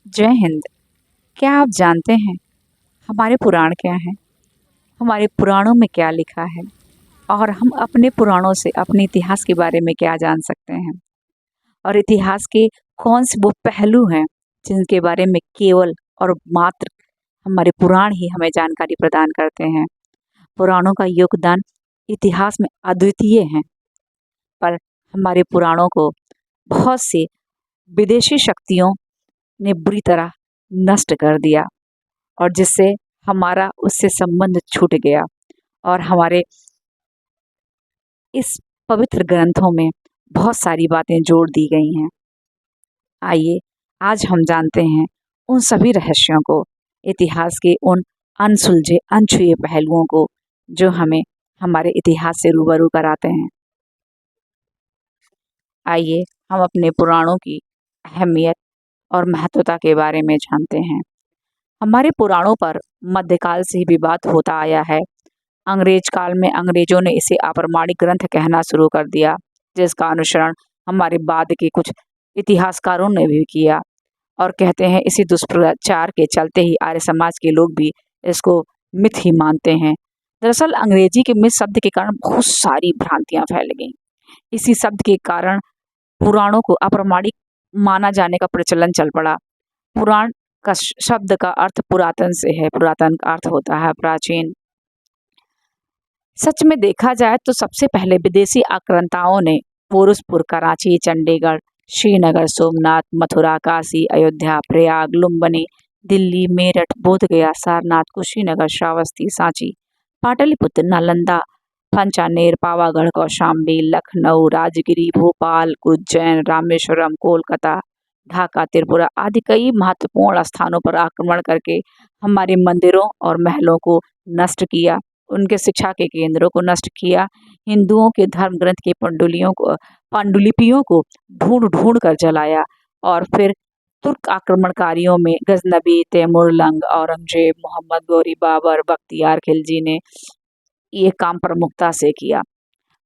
जय हिंद। क्या आप जानते हैं हमारे पुराण क्या हैं? हमारे पुराणों में क्या लिखा है? और हम अपने पुराणों से अपने इतिहास के बारे में क्या जान सकते हैं? और इतिहास के कौन से वो पहलू हैं जिनके बारे में केवल और मात्र हमारे पुराण ही हमें जानकारी प्रदान करते हैं? पुराणों का योगदान इतिहास में अद्वितीय है, पर हमारे पुराणों को बहुत सी विदेशी शक्तियों ने बुरी तरह नष्ट कर दिया, और जिससे हमारा उससे संबंध छूट गया और हमारे इस पवित्र ग्रंथों में बहुत सारी बातें जोड़ दी गई हैं। आइए आज हम जानते हैं उन सभी रहस्यों को, इतिहास के उन अनसुलझे अनछुए पहलुओं को जो हमें हमारे इतिहास से रूबरू कराते हैं। आइए हम अपने पुराणों की अहमियत और महत्वता के बारे में जानते हैं। हमारे पुराणों पर मध्यकाल से ही विवाद होता आया है। अंग्रेज काल में अंग्रेजों ने इसे अप्रामाणिक ग्रंथ कहना शुरू कर दिया, जिसका अनुसरण हमारे बाद के कुछ इतिहासकारों ने भी किया और कहते हैं इसी दुष्प्रचार के चलते ही आर्य समाज के लोग भी इसको मिथ ही मानते हैं। दरअसल अंग्रेजी के मिथ शब्द के कारण बहुत सारी भ्रांतियां फैल गईं। इसी शब्द के कारण पुराणों को अप्रामाणिक माना जाने का प्रचलन चल पड़ा। पुराण का शब्द का अर्थ पुरातन से है। पुरातन का अर्थ होता है प्राचीन। सच में देखा जाए तो सबसे पहले विदेशी आक्रांताओं ने फिरोजपुर, कराची, चंडीगढ़, श्रीनगर, सोमनाथ, मथुरा, काशी, अयोध्या, प्रयाग, लुम्बिनी, दिल्ली, मेरठ, बोधगया, सारनाथ, कुशीनगर, श्रावस्ती, सांची, पाटलिपुत्र, नालंदा, पंचानेर, पावागढ़, कौशाम्बी, लखनऊ, राजगिरी, भोपाल, उज्जैन, रामेश्वरम, कोलकाता, ढाका, त्रिपुरा आदि कई महत्वपूर्ण स्थानों पर आक्रमण करके हमारे मंदिरों और महलों को नष्ट किया, उनके शिक्षा के केंद्रों को नष्ट किया, हिंदुओं के धर्म ग्रंथ के पांडुलिपियों को ढूंढ ढूंढ कर जलाया, और फिर तुर्क आक्रमणकारियों में गजनबी, तैमुरलंग, औरंगजेब, मोहम्मद गौरी, बाबर, बख्तियार खिलजी ने ये काम प्रमुखता से किया।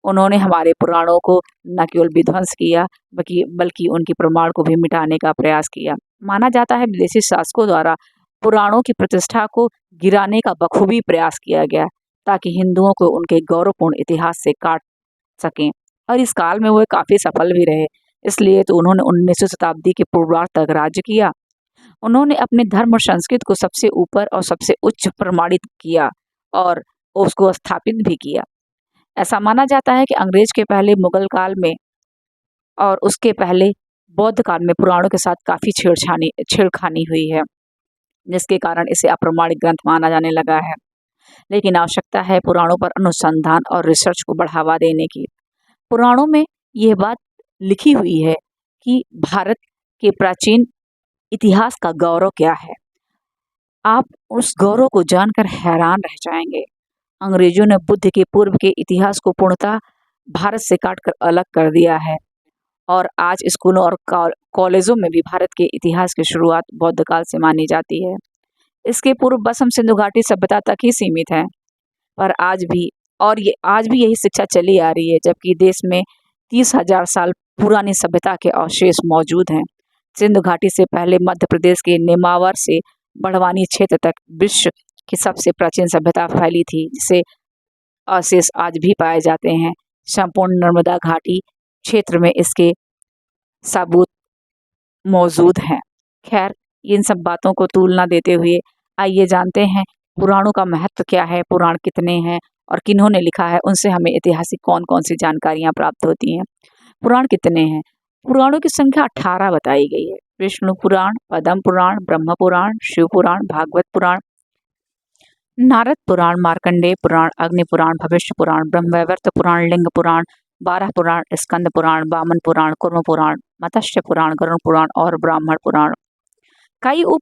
उन्होंने हमारे पुराणों को न केवल विध्वंस किया बल्कि उनकी प्रमाण को भी मिटाने का प्रयास किया। माना जाता है विदेशी शासकों द्वारा पुराणों की प्रतिष्ठा को गिराने का बखूबी प्रयास किया गया, ताकि हिंदुओं को उनके गौरवपूर्ण इतिहास से काट सकें, और इस काल में वो काफ़ी सफल भी रहे। इसलिए तो उन्होंने 19वीं शताब्दी के पूर्वार्ध तक राज्य किया। उन्होंने अपने धर्म और संस्कृति को सबसे ऊपर और सबसे उच्च प्रमाणित किया और उसको स्थापित भी किया। ऐसा माना जाता है कि अंग्रेज के पहले मुगल काल में और उसके पहले बौद्ध काल में पुराणों के साथ काफ़ी छेड़खानी हुई है, जिसके कारण इसे अप्रामाणिक ग्रंथ माना जाने लगा है। लेकिन आवश्यकता है पुराणों पर अनुसंधान और रिसर्च को बढ़ावा देने की। पुराणों में यह बात लिखी हुई है कि भारत के प्राचीन इतिहास का गौरव क्या है। आप उस गौरव को जानकर हैरान रह जाएंगे। अंग्रेजों ने बुद्ध के पूर्व के इतिहास को पूर्णतः भारत से काटकर अलग कर दिया है, और आज स्कूलों और कॉलेजों में भी भारत के इतिहास की शुरुआत बौद्ध काल से मानी जाती है। इसके पूर्व बस हम सिंधु घाटी सभ्यता तक ही सीमित है, पर आज भी यही शिक्षा चली आ रही है, जबकि देश में 30,000 साल पुरानी सभ्यता के अवशेष मौजूद हैं। सिंधु घाटी से पहले मध्य प्रदेश के नेमावर से बड़वानी क्षेत्र तक विश्व की सबसे प्राचीन सभ्यता फैली थी, जिसे अवशेष आज भी पाए जाते हैं। संपूर्ण नर्मदा घाटी क्षेत्र में इसके सबूत मौजूद हैं। खैर, इन सब बातों को तुलना देते हुए आइए जानते हैं पुराणों का महत्व क्या है, पुराण कितने हैं और किन्होंने लिखा है, उनसे हमें ऐतिहासिक कौन कौन सी जानकारियाँ प्राप्त होती हैं। पुराण कितने हैं? पुराणों की संख्या 18 बताई गई है। विष्णु पुराण, पद्म पुराण, ब्रह्म पुराण, शिव पुराण, भागवत पुराण, नारद पुराण, मार्कंडेय पुराण, अग्नि पुराण, भविष्य पुराण, ब्रह्मवैवर्त पुराण, लिंग पुराण, 12 पुराण, स्कंद पुराण, वामन पुराण, कुर्म पुराण, मत्स्य पुराण, गरुड़ पुराण और ब्राह्मण पुराण। कई उप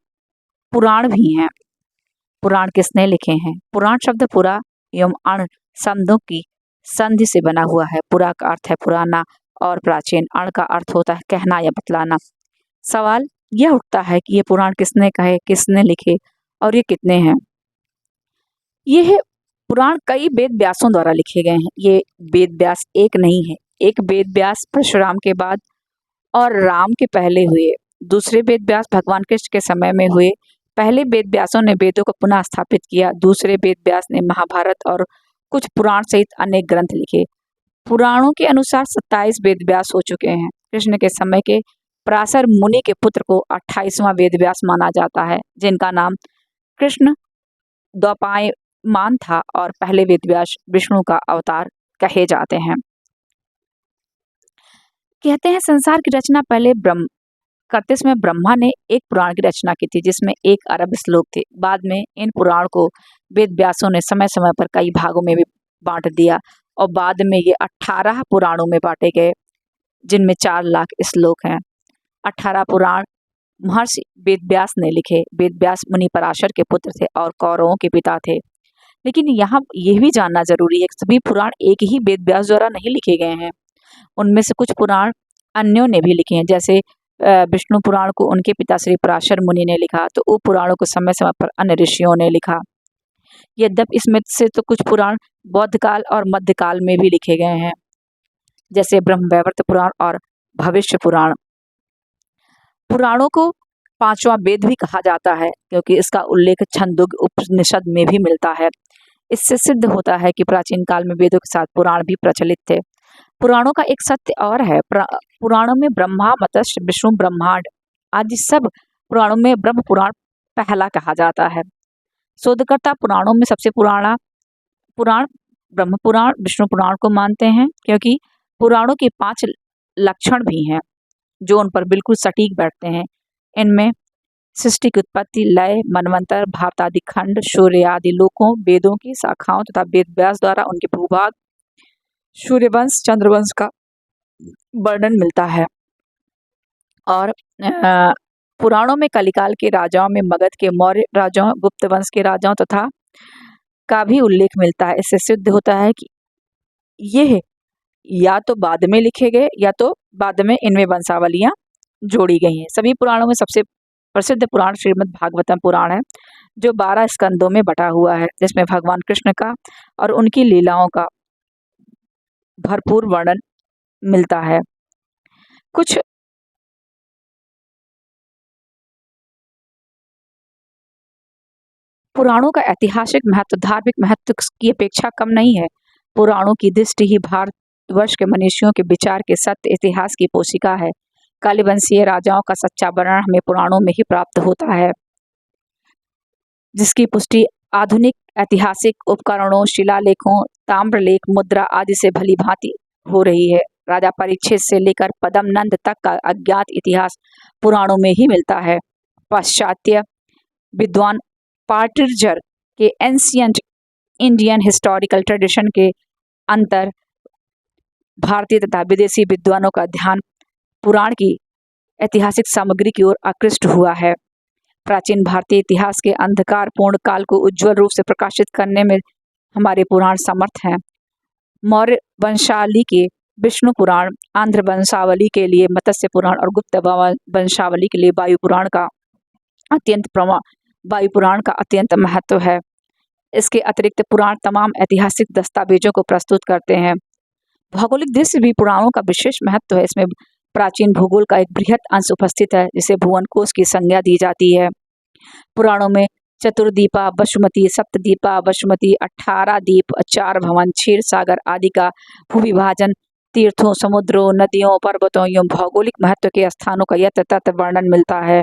पुराण भी हैं। पुराण किसने लिखे हैं? पुराण शब्द पुरा एवं अण शब्दों की संधि से बना हुआ है। पुरा का अर्थ है पुराना और प्राचीन, अण का अर्थ होता है कहना या बतलाना। सवाल यह उठता है कि ये पुराण किसने कहे, किसने लिखे और ये कितने हैं? यह पुराण कई वेद व्यासों द्वारा लिखे गए हैं। ये वेद व्यास एक नहीं है। एक वेद व्यास परशुराम के बाद और राम के पहले हुए, दूसरे वेद व्यास भगवान कृष्ण के समय में हुए। पहले वेद व्यासों ने वेदों को पुनः स्थापित किया। दूसरे वेद व्यास ने महाभारत और कुछ पुराण सहित अनेक ग्रंथ लिखे। पुराणों के अनुसार 27 वेद व्यास हो चुके हैं। कृष्ण के समय के पराशर मुनि के पुत्र को 28वां वेद व्यास माना जाता है, जिनका नाम कृष्ण द्वैपायन था और पहले वेद व्यास विष्णु का अवतार कहे जाते हैं। कहते हैं संसार की रचना पहले करते समय ब्रह्मा ने एक पुराण की रचना की थी, जिसमें 1 अरब श्लोक थे। बाद में इन पुराण को वेद व्यासों ने समय समय पर कई भागों में भी बांट दिया और बाद में ये 18 पुराणों में बांटे गए, जिनमें 4 लाख श्लोक हैं। 18 पुराण महर्षि वेद व्यास ने लिखे। वेद व्यास मुनि पराशर के पुत्र थे और कौरवों के पिता थे। लेकिन यहाँ यह भी जानना जरूरी है कि सभी पुराण एक ही वेद व्यास द्वारा नहीं लिखे गए हैं। उनमें से कुछ पुराण अन्यों ने भी लिखे हैं। जैसे विष्णु पुराण को उनके पिता श्री पराशर मुनि ने लिखा, तो उप पुराणों को समय समय पर अन्य ऋषियों ने लिखा। यद्यपि इसमें से तो कुछ पुराण बौद्ध काल और मध्यकाल में भी लिखे गए हैं, जैसे ब्रह्मवैवर्त पुराण और भविष्य पुराण। पुराणों को 5वां वेद भी कहा जाता है, क्योंकि इसका उल्लेख छंदोग्य उपनिषद में भी मिलता है। इससे सिद्ध होता है कि प्राचीन काल में वेदों के साथ पुराण भी प्रचलित थे। पुराणों का एक सत्य और है, पुराणों में ब्रह्मा, मत्स्य, विष्णु, ब्रह्मांड आदि सब पुराणों में ब्रह्म पुराण पहला कहा जाता है। शोधकर्ता पुराणों में सबसे पुराना पुराण ब्रह्म पुराण, विष्णु पुराण को मानते हैं, क्योंकि पुराणों के 5 लक्षण भी हैं जो उन पर बिल्कुल सटीक बैठते हैं। इनमें सृष्टि की उत्पत्ति, लय, मनवंतर, भारत आदि खंड, सूर्य आदि लोकों, वेदों की शाखाओं तथा वेद व्यास द्वारा उनके भूभाग, सूर्यवंश, चंद्रवंश का वर्णन मिलता है। और पुराणों में कलिकाल के राजाओं में मगध के मौर्य राजाओं, गुप्त वंश के राजाओं तथा का भी उल्लेख मिलता है। इससे सिद्ध होता है कि यह या तो बाद में लिखे गए या तो बाद में इनमें वंशावलियां जोड़ी गई हैं। सभी पुराणों में सबसे प्रसिद्ध पुराण श्रीमद् भागवतम पुराण है, जो 12 स्कंदों में बटा हुआ है, जिसमें भगवान कृष्ण का और उनकी लीलाओं का भरपूर वर्णन मिलता है। कुछ पुराणों का ऐतिहासिक महत्व धार्मिक महत्व की अपेक्षा कम नहीं है। पुराणों की दृष्टि ही भारतवर्ष के मनुष्यों के विचार के सत्य इतिहास की पोषिका है। कालीवंशीय राजाओं का सच्चा वर्णन हमें पुराणों में ही प्राप्त होता है, जिसकी पुष्टि आधुनिक ऐतिहासिक उपकरणों, शिलालेखों, ताम्रलेख, मुद्रा आदि से भली भांति हो रही है। राजा परीक्षित से लेकर पद्मनंद तक का अज्ञात इतिहास पुराणों में ही मिलता है। पाश्चात्य विद्वान पार्टिजर के एंशियंट इंडियन हिस्टोरिकल ट्रेडिशन के अंतर भारतीय तथा विदेशी विद्वानों का ध्यान पुराण की ऐतिहासिक सामग्री की ओर आकृष्ट हुआ है। प्राचीन भारतीय इतिहास के अंधकारपूर्ण काल को उज्जवल रूप से प्रकाशित करने में हमारे पुराण समर्थ हैं। मौर्य वंशावली के विष्णु पुराण, आंध्र वंशावली के लिए मत्स्य पुराण और गुप्त वंशावली के लिए वायु पुराण का अत्यंत महत्व है। इसके अतिरिक्त पुराण तमाम ऐतिहासिक दस्तावेजों को प्रस्तुत करते हैं। भौगोलिक दृष्टि भी पुराणों का विशेष महत्व है। इसमें प्राचीन भूगोल का एक बृहत अंश उपस्थित है, जिसे भुवन कोश की संज्ञा दी जाती है। पुराणों में चतुर्दीपा वसुमती, सप्तदीपा वसुमती, 18 दीप, 4 भवन, क्षीर सागर आदि का भूविभाजन, तीर्थों, समुद्रों, नदियों, पर्वतों एवं भौगोलिक महत्व के स्थानों का यत्र तत्र वर्णन मिलता है।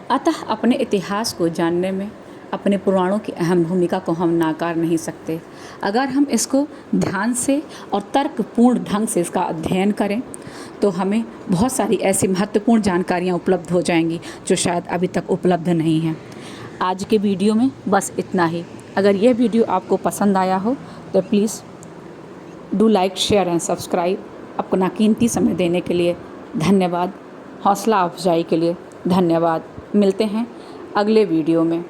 अतः अपने इतिहास को जानने में अपने पुराणों की अहम भूमिका को हम नाकार नहीं सकते। अगर हम इसको ध्यान से और तर्कपूर्ण ढंग से इसका अध्ययन करें तो हमें बहुत सारी ऐसी महत्वपूर्ण जानकारियाँ उपलब्ध हो जाएंगी जो शायद अभी तक उपलब्ध नहीं हैं। आज के वीडियो में बस इतना ही। अगर यह वीडियो आपको पसंद आया हो तो please do like, share and subscribe. अपना कीमती समय देने के लिए धन्यवाद। हौसला अफजाई के लिए धन्यवाद। मिलते हैं अगले वीडियो में।